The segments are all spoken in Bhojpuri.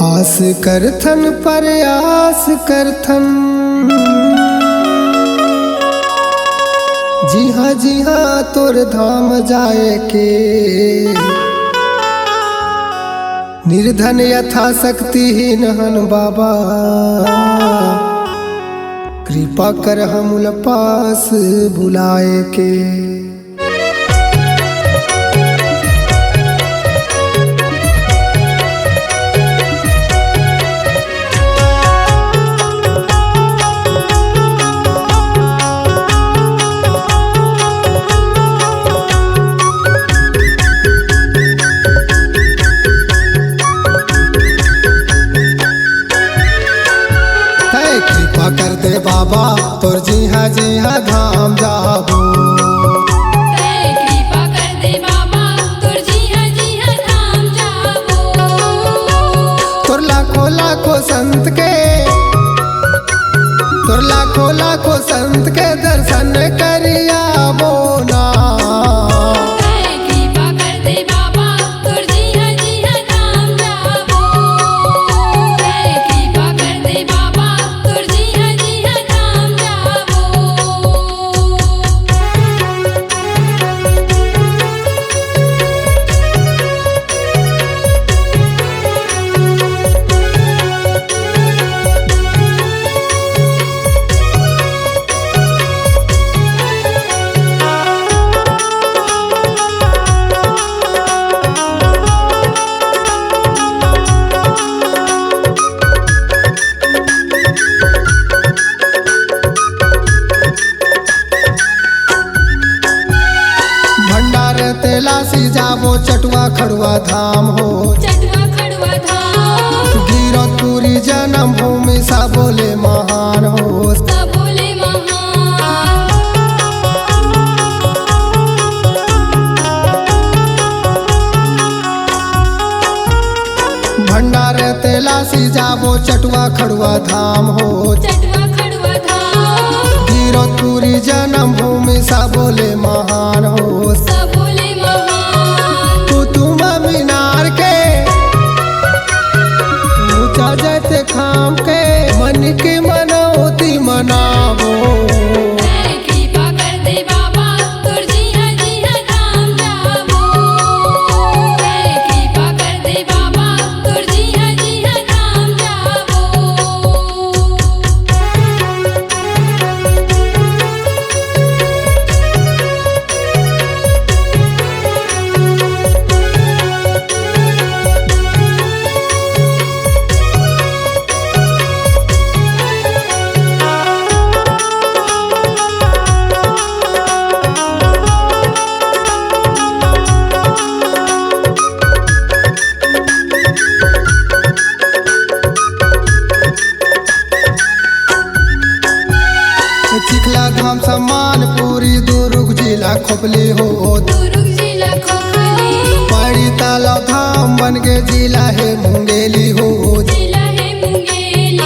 आस करथन प्रयास करथन, जी हाँ तोर धाम जाए के। निर्धन यथा शक्तिहीन हन बाबा, कृपा कर हम पास बुलाए के। कृपा कर दे बाबा तोर जी हाँ धाम जाबो। कृपा कर दे बाबा तोर जी हाँ धाम जाबो। तोर लाखों संत के, तोर लाखों संत के दर्शन करियाबो ना। कृपा कर दे बाबा तोर जी हाँ धाम जाबो। कृपा कर दे बाबा तोर जी हाँ धाम जाबो। तेलासी जाबो चटुआ खड़ुआ धाम हो। चटुआ खड़ुआ धाम गिरतपुरी जन्म भूमि सा बोले महान हो। सब बोले महान। भंडार तेलासी जाबो चटुआ खड़ुआ धाम हो। चटुआ खड़ुआ धाम गिरतपुरी जन्म भूमि सा बोले महान हो। सब बोले महान। तुम मीनार के ऊंचा जाते खाम के, मन की मनौती मनाबो। कृपा कर दे बाबा तोर जी हाँ धाम जाबो। कृपा कर दे बाबा तोर जी हाँ धाम जाबो। चिखला धाम सम्मान पूरी दुर्ग जिला खोपली हो। दुर्ग जिला खोखली पड़ी तालाब धाम बन के जिला है मुंगेली हो। जिला है मुंगेली।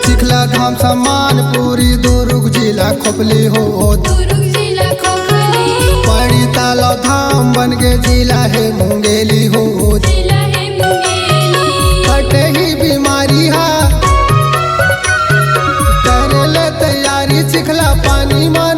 चिखला धाम सम्मान पूरी दुर्ग जिला खोपली हो। दुर्ग जिला खोखली पड़ी तालाब धाम बन के जिला है मुंगेली हो। जिला है मुंगेली। कटे ही बीमारी हा कर ले तैयारी चिखला पानी मार